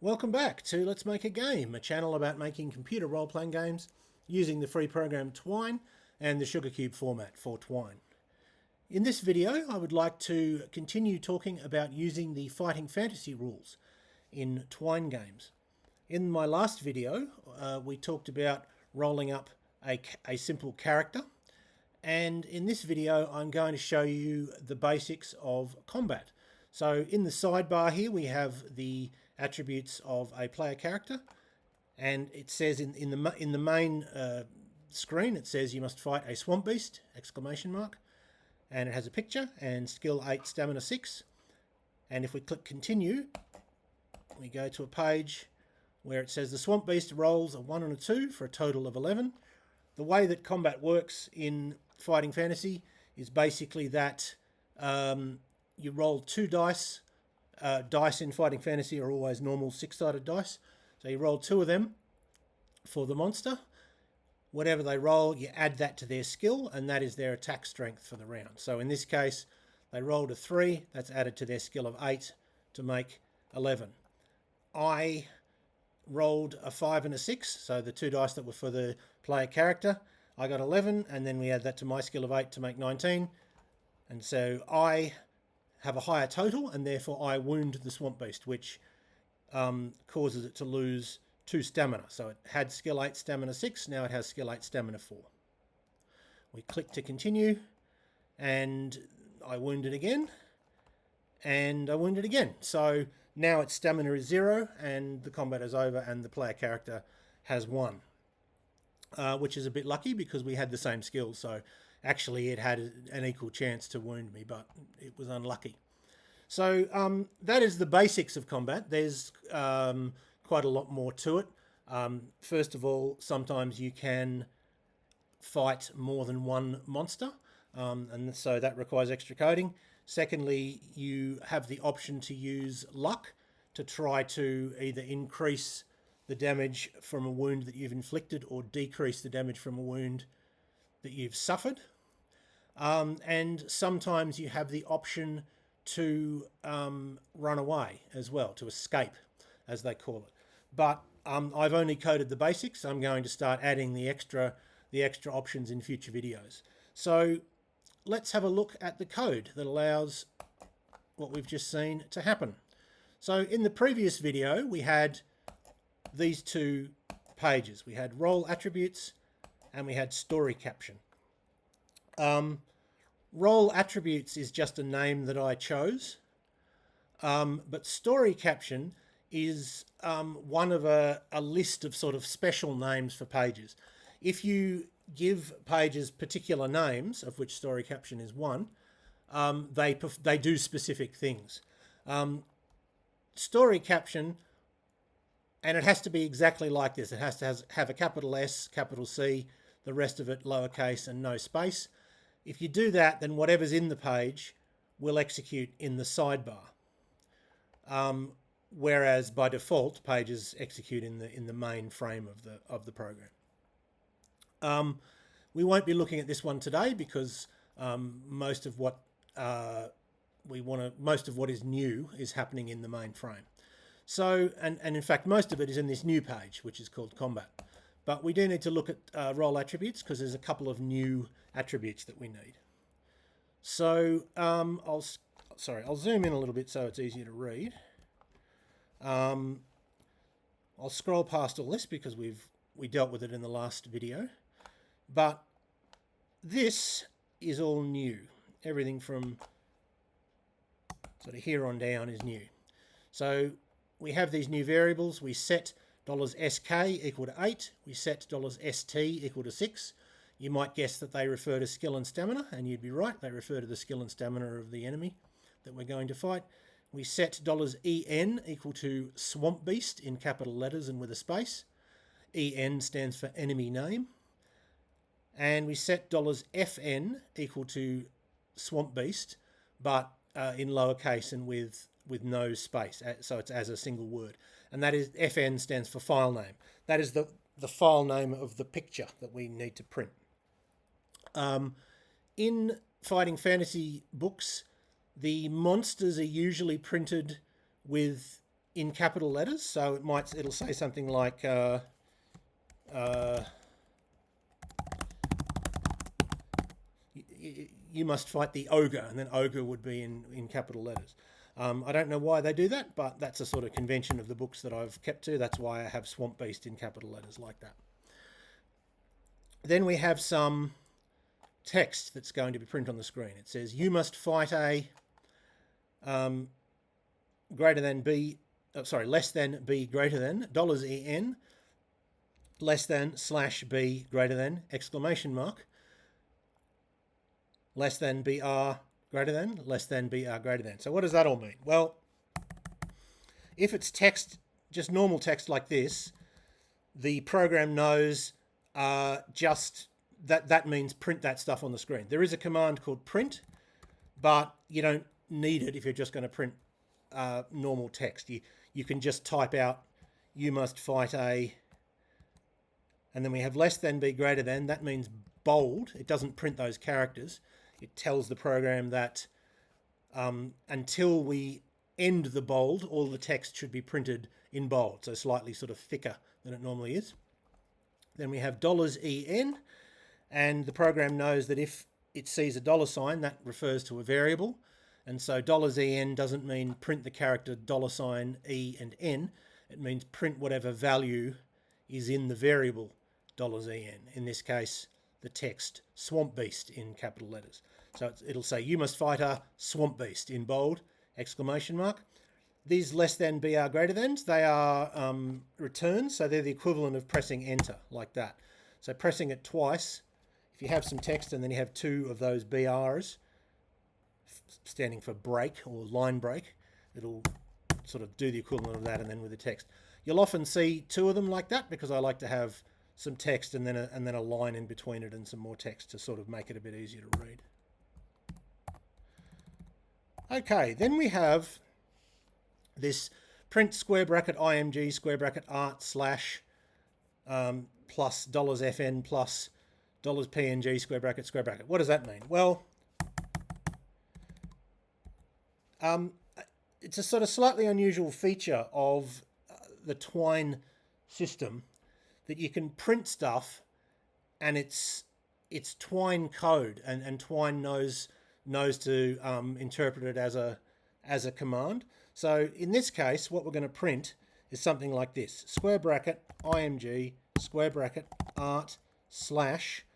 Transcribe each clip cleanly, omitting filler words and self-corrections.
Welcome back to Let's Make a Game, a channel about making computer role-playing games using the free program Twine and the Sugarcube format for Twine. In this video, I would like to continue talking about using the fighting fantasy rules in Twine games. In my last video, we talked about rolling up a simple character, and in this video I'm going to show you the basics of combat. So in the sidebar here we have the attributes of a player character, and it says in the main screen it says you must fight a swamp beast ! And it has a picture and skill 8, stamina 6. And if we click continue, we go to a page where it says the swamp beast rolls a 1 and a 2 for a total of 11. The way that combat works in fighting fantasy is basically that you roll 2 dice. Dice in fighting fantasy are always normal 6-sided dice. So you roll 2 of them for the monster. Whatever they roll, you add that to their skill, and that is their attack strength for the round. So in this case, they rolled a 3. That's added to their skill of 8 to make 11. I rolled a 5 and a 6, so the 2 dice that were for the player character. I got 11, and then we add that to my skill of 8 to make 19. And so I have a higher total, and therefore I wound the swamp beast, which causes it to lose 2 stamina. So it had skill 8 stamina 6, now it has skill 8 stamina 4. We click to continue, and I wound it again, and I wound it again. So now its stamina is 0, and the combat is over, and the player character has won, which is a bit lucky because we had the same skills. So actually it had an equal chance to wound me, but it was unlucky. So that is the basics of combat. There's quite a lot more to it. First of all, sometimes you can fight more than one monster, and so that requires extra coding. Secondly, you have the option to use luck to try to either increase the damage from a wound that you've inflicted or decrease the damage from a wound that you've suffered. And sometimes you have the option to run away as well, to escape, as they call it. But I've only coded the basics. I'm going to start adding the extra options in future videos. So let's have a look at the code that allows what we've just seen to happen. So in the previous video, we had these 2 pages. We had role attributes and we had story caption. Role attributes is just a name that I chose, but story caption is one of a list of sort of special names for pages. If you give pages particular names, of which story caption is one, they do specific things. Story caption, and it has to be exactly like this. It has to have a capital S, capital C, the rest of it lowercase and no space. If you do that, then whatever's in the page will execute in the sidebar. Whereas by default, pages execute in the main frame of the program. We won't be looking at this one today because most of what is new is happening in the main frame. So, and in fact, most of it is in this new page, which is called combat. But we do need to look at role attributes because there's a couple of new attributes that we need. So I'll zoom in a little bit so it's easier to read. I'll scroll past all this because we dealt with it in the last video. But this is all new. Everything from sort of here on down is new. So we have these new variables. We set $SK equal to 8. We set $ST equal to 6. You might guess that they refer to skill and stamina, and you'd be right. They refer to the skill and stamina of the enemy that we're going to fight. We set $EN equal to swamp beast in capital letters and with a space. EN stands for enemy name. And we set $FN equal to swamp beast, but in lowercase and with no space, so it's as a single word. And that is FN stands for file name. That is the file name of the picture that we need to print. In fighting fantasy books, the monsters are usually printed with in capital letters. So it'll say something like you must fight the ogre, and then ogre would be in capital letters. I don't know why they do that, but that's a sort of convention of the books that I've kept to. That's why I have Swamp Beast in capital letters like that. Then we have some text that's going to be printed on the screen. It says, you must fight a less than B greater than, $EN, less than /B greater than, exclamation mark, less than BR greater than, less than BR greater than. So what does that all mean? Well, if it's text, just normal text like this, the program knows just that means print that stuff on the screen. There is a command called print, but you don't need it if you're just going to print normal text. You can just type out, you must fight a, and then we have less than B greater than. That means bold. It doesn't print those characters. It tells the program that until we end the bold, all the text should be printed in bold, so slightly sort of thicker than it normally is. Then we have $EN, and the program knows that if it sees a $, that refers to a variable, and so $EN doesn't mean print the character $E and N. It means print whatever value is in the variable $EN. In this case, the text Swamp Beast in capital letters. So it'll say, you must fight a Swamp Beast in bold, exclamation mark. These less than BR greater thans, they are returns, so they're the equivalent of pressing enter, like that. So pressing it twice, if you have some text and then you have two of those BRs, standing for break or line break, it'll sort of do the equivalent of that, and then with the text. You'll often see two of them like that, because I like to have some text and then a line in between it and some more text to sort of make it a bit easier to read. Okay, then we have this print square bracket img square bracket art slash plus $FN plus $PNG square bracket square bracket. What does that mean? Well, it's a sort of slightly unusual feature of the Twine system that you can print stuff and it's Twine code, and Twine knows to interpret it as a command. So in this case, what we're going to print is something like this: square bracket img square bracket art slash,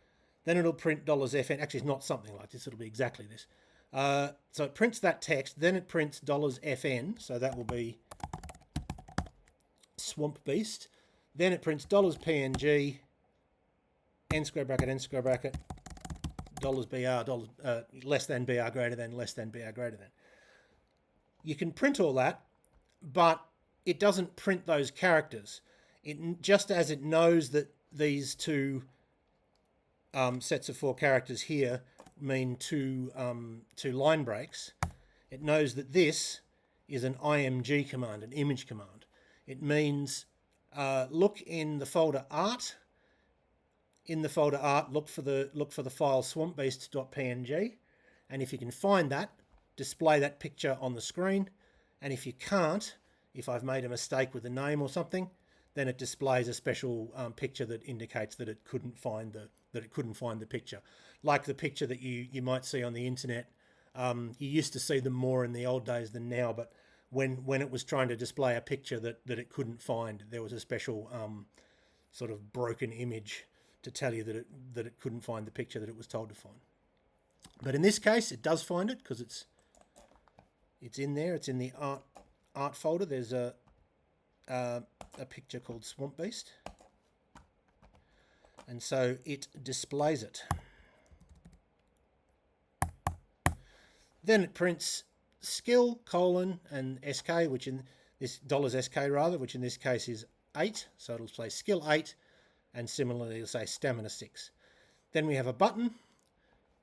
then it'll print $FN. Actually, it's not something like this, it'll be exactly this. So it prints that text, then it prints $FN, so that will be Swamp Beast. Then it prints $PNG, n square bracket, $BR, less than BR greater than, less than BR greater than. You can print all that, but it doesn't print those characters. It, just as it knows that these two sets of 4 characters here mean two line breaks, it knows that this is an img command, an image command. It means look in the folder art. In the folder art, look for the file swampbeast.png, and if you can find that, display that picture on the screen. And if you can't, if I've made a mistake with the name or something, then it displays a special picture that indicates that it couldn't find the picture, like the picture that you might see on the internet. You used to see them more in the old days than now, but when it was trying to display a picture that it couldn't find, there was a special sort of broken image to tell you that it couldn't find the picture that it was told to find. But in this case, it does find it, because it's in there. It's in the art folder. There's a picture called Swamp Beast, and so it displays it. Then it prints skill and SK, which in this $SK rather, which in this case is 8. So it'll say skill 8, and similarly it'll say stamina 6. Then we have a button.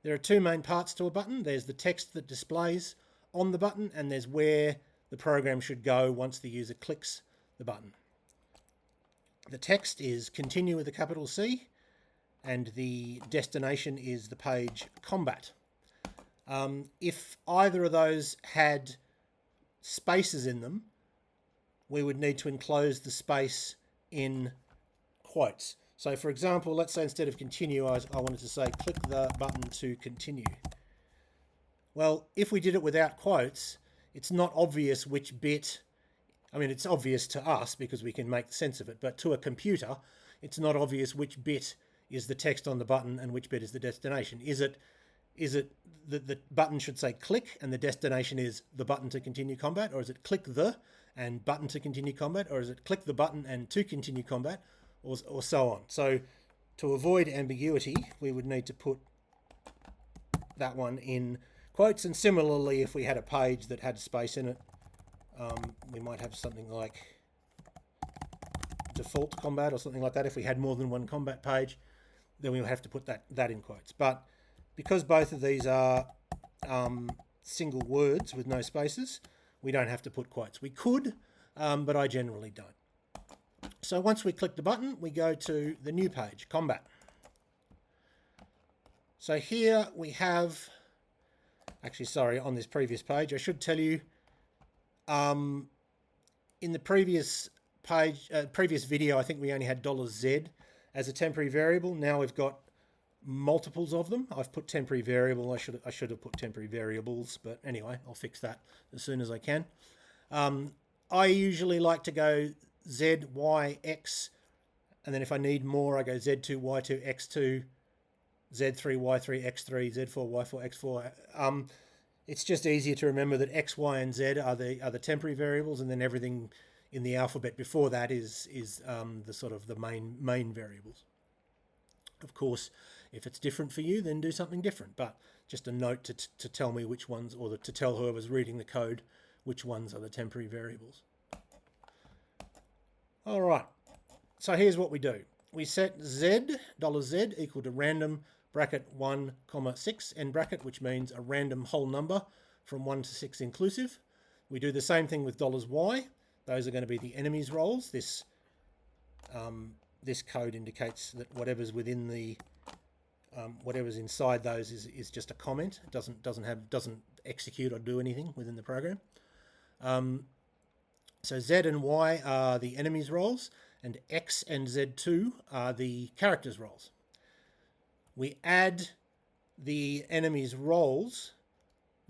There are 2 main parts to a button. There's the text that displays on the button, and there's where the program should go once the user clicks the button. The text is continue with a capital C, and the destination is the page combat. If either of those had spaces in them, we would need to enclose the space in quotes. So for example, let's say instead of continue, I wanted to say click the button to continue. Well, if we did it without quotes, it's not obvious which bit. I mean, it's obvious to us because we can make sense of it, but to a computer, it's not obvious which bit is the text on the button and which bit is the destination. Is it the button should say click and the destination is the button to continue combat, or is it click the and button to continue combat, or is it click the button and to continue combat, or so on? So to avoid ambiguity, we would need to put that one in quotes. And similarly, if we had a page that had space in it, we might have something like default combat or something like that. If we had more than one combat page, then we would have to put that in quotes. But because both of these are single words with no spaces, we don't have to put quotes. We could, but I generally don't. So once we click the button, we go to the new page, combat. So here we have, actually, sorry, on this previous page, I should tell you, in the previous page, previous video, I think we only had $Z as a temporary variable. Now we've got multiples of them. I've put temporary variable. I should have put temporary variables, but anyway, I'll fix that as soon as I can. I usually like to go Z, Y, X, and then if I need more, I go Z2, Y2, X2, Z3, Y3, X3, Z4, Y4, X4. It's just easier to remember that X, Y, and Z are the temporary variables, and then everything in the alphabet before that is the sort of the main variables. Of course, if it's different for you, then do something different. But just a note to tell me which ones, or to tell whoever's reading the code, which ones are the temporary variables. All right. So here's what we do. We set Z, $Z equal to random bracket 1, 6 end bracket, which means a random whole number from 1 to 6 inclusive. We do the same thing with $Y. Those are going to be the enemy's roles. This code indicates that whatever's within the whatever's inside those is just a comment. It doesn't execute or do anything within the program. So Z and Y are the enemy's roles, and X and Z2 are the character's roles. We add the enemy's roles,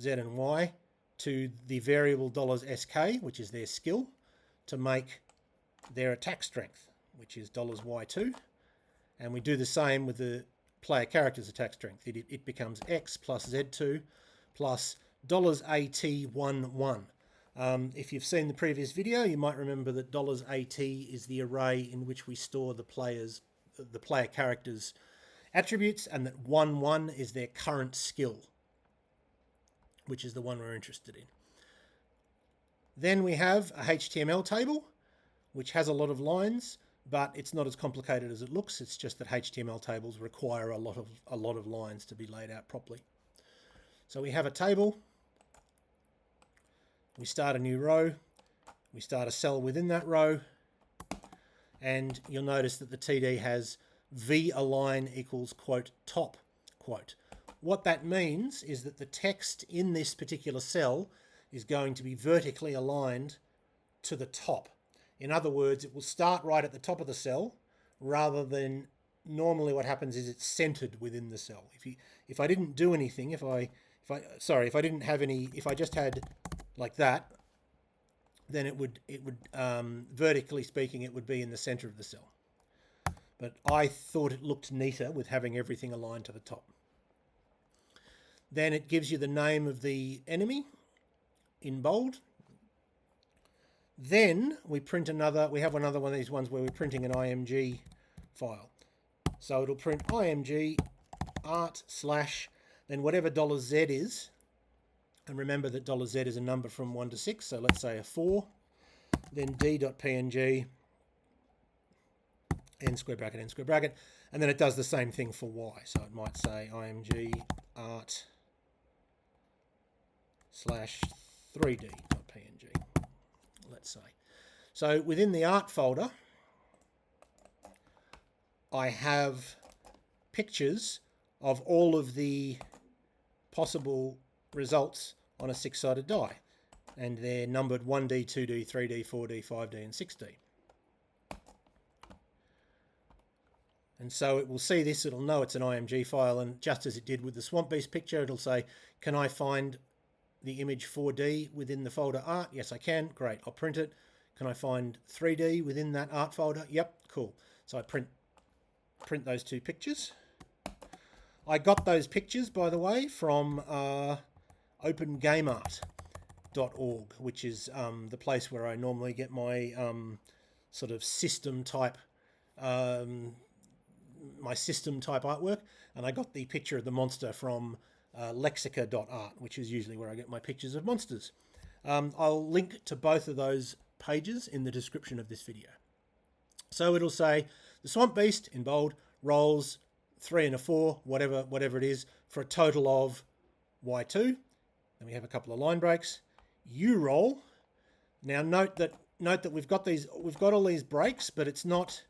Z and Y, to the variable $SK, which is their skill, to make their attack strength, which is $Y2. And we do the same with the player character's attack strength. It becomes X plus Z2 plus $AT11. If you've seen the previous video, you might remember that $AT is the array in which we store the player character's attributes, and that 11 is their current skill, which is the one we're interested in. Then we have a HTML table, which has a lot of lines, but it's not as complicated as it looks. It's just that HTML tables require a lot of lines to be laid out properly. So we have a table. We start a new row. We start a cell within that row. And you'll notice that the TD has v_align equals quote top quote. What that means is that the text in this particular cell is going to be vertically aligned to the top. In other words, it will start right at the top of the cell, rather than normally what happens is it's centered within the cell. If I didn't do anything, if I just had like that, then it would vertically speaking, it would be in the center of the cell. But I thought it looked neater with having everything aligned to the top. Then it gives you the name of the enemy in bold. Then we print we have another one of these ones where we're printing an IMG file. So it'll print IMG art / then whatever $Z is. And remember that $Z is a number from 1 to 6. So let's say a 4. Then d.png, n square bracket, and then it does the same thing for Y. So it might say IMG art / 3d.png, let's say. So within the art folder, I have pictures of all of the possible results on a 6-sided die. and they're numbered 1D, 2D, 3D, 4D, 5D, and 6D. And so it will see this, it'll know it's an IMG file, and just as it did with the Swamp Beast picture, it'll say, can I find the image 4D within the folder art? Yes, I can. Great, I'll print it. Can I find 3D within that art folder? Yep, cool. So I print those two pictures. I got those pictures, by the way, from opengameart.org, which is the place where I normally get my sort of system type artwork, and I got the picture of the monster from lexica.art, which is usually where I get my pictures of monsters. I'll link to both of those pages in the description of this video. So it'll say the Swamp Beast in bold rolls 3 and a 4, whatever it is, for a total of Y2. Then we have a couple of line breaks. You roll. Now note that we've got all these breaks, but it's not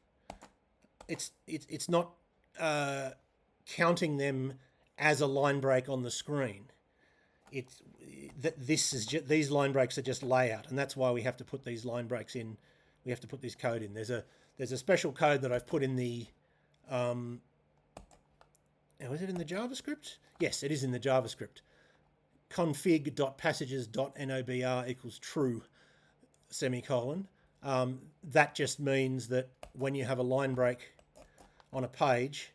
counting them as a line break on the screen. These line breaks are just layout, and that's why we have to put these line breaks in. We have to put this code in. There's a special code that I've put in the now, is it in the JavaScript? Yes, it is in the JavaScript. config.passages.nobr equals true, semicolon. That just means that when you have a line break on a page,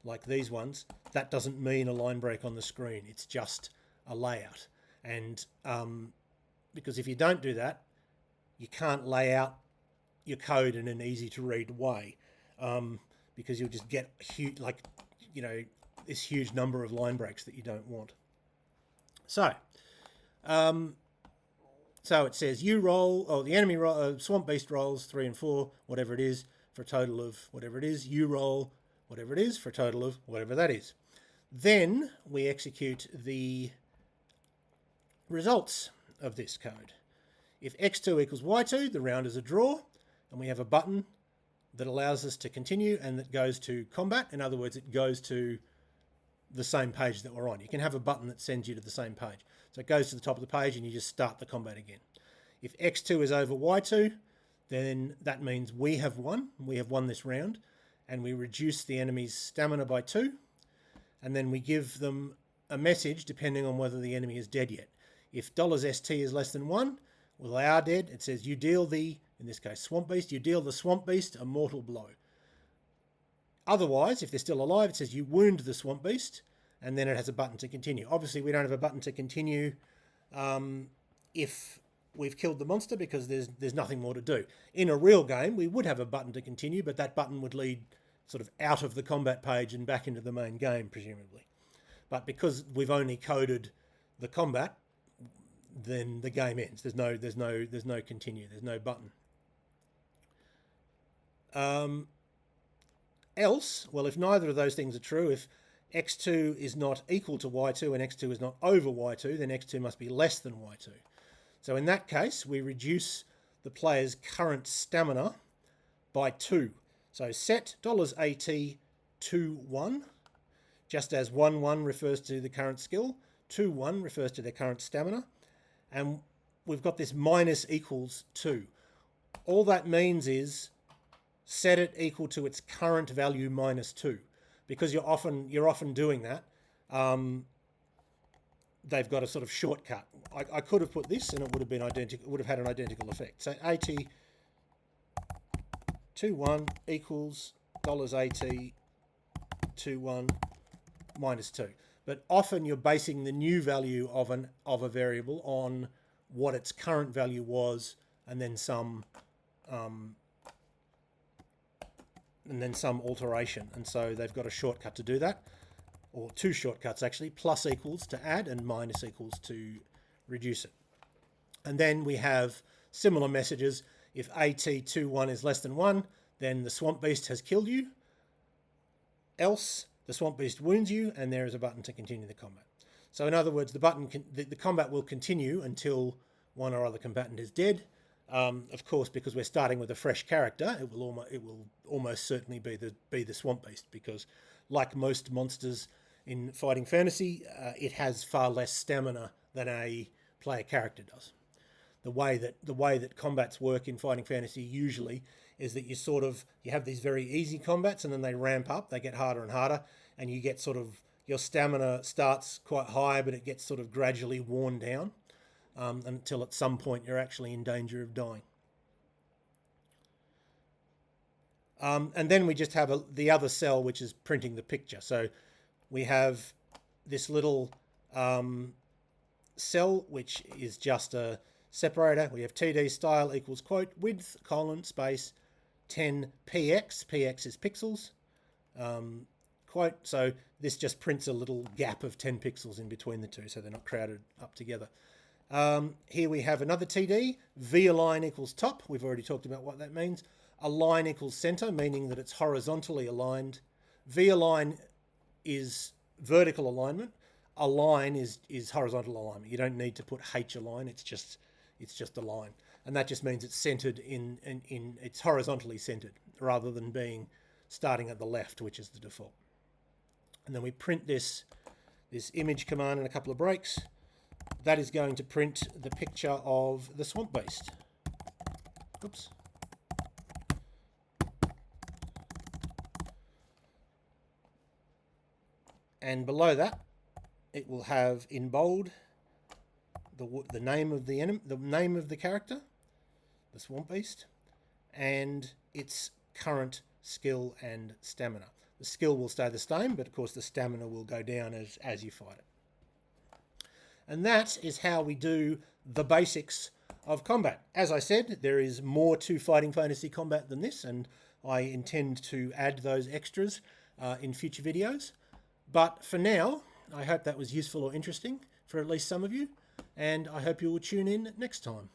like these ones, that doesn't mean a line break on the screen. It's just a layout. And because if you don't do that, you can't lay out your code in an easy to read way, because you'll just get huge, this huge number of line breaks that you don't want. So, so it says you roll, or the enemy roll, Swamp Beast rolls 3 and 4, whatever it is, for a total of whatever it is. You roll whatever it is for a total of whatever that is. Then we execute the results of this code. If x2 equals y2, the round is a draw, and we have a button that allows us to continue and that goes to combat. In other words, it goes to the same page that we're on. You can have a button that sends you to the same page. So it goes to the top of the page and you just start the combat again. If x2 is over y2, then that means we have won. We have won this round, and we reduce the enemy's stamina by 2, and then we give them a message depending on whether the enemy is dead yet. If $ST is less than 1, well, they are dead. It says you deal the, in this case, Swamp Beast, you deal the Swamp Beast a mortal blow. Otherwise, if they're still alive, it says you wound the Swamp Beast, and then it has a button to continue. Obviously, we don't have a button to continue if we've killed the monster, because there's nothing more to do. In a real game, we would have a button to continue, but that button would lead sort of out of the combat page and back into the main game, presumably. But because we've only coded the combat, then the game ends. There's no continue. There's no button. Else, well, if neither of those things are true, if x2 is not equal to y2 and x2 is not over y2, then x2 must be less than y2. So in that case, we reduce the player's current stamina by 2. So set $AT to 1, just as 1 refers to the current skill, 2 refers to their current stamina, and we've got this minus equals 2. All that means is set it equal to its current value minus 2, because you're often doing that. They've got a sort of shortcut. I could have put this and it would have been identical. It would have had an identical effect. So AT 2.1 equals $AT 2.1 minus 2. But often you're basing the new value of a variable on what its current value was, and then some alteration. And so they've got a shortcut to do that, or two shortcuts actually: plus equals to add and minus equals to reduce it. And then we have similar messages. If AT21 is less than 1, then the Swamp Beast has killed you. Else, the Swamp Beast wounds you, and there is a button to continue the combat. So in other words, the combat will continue until one or other combatant is dead. Of course, because we're starting with a fresh character, it will almost certainly be the Swamp Beast, because like most monsters in fighting fantasy, it has far less stamina than a player character does. The way that combats work in Fighting Fantasy usually is that you have these very easy combats, and then they ramp up, they get harder and harder, and you get sort of, your stamina starts quite high, but it gets sort of gradually worn down until at some point you're actually in danger of dying. And then we just have the other cell, which is printing the picture. So we have this little cell, which is just a separator. We have TD style equals quote width colon space 10 px. Px is pixels. Quote. So this just prints a little gap of 10 pixels in between the two, so they're not crowded up together. Here we have another TD. V align equals top. We've already talked about what that means. Align equals center, meaning that it's horizontally aligned. V align is vertical alignment. Align is horizontal alignment. You don't need to put H align. It's just align, and that just means it's centered in it's horizontally centered rather than being starting at the left, which is the default. And then we print this image command in a couple of breaks. That is going to print the picture of the swamp beast. Oops. And below that, it will have in bold the name of the enemy, the name of the character, the swamp beast, and its current skill and stamina. The skill will stay the same, but of course the stamina will go down as you fight it. And that is how we do the basics of combat. As I said, there is more to Fighting Fantasy combat than this, and I intend to add those extras in future videos. But for now, I hope that was useful or interesting for at least some of you, and I hope you will tune in next time.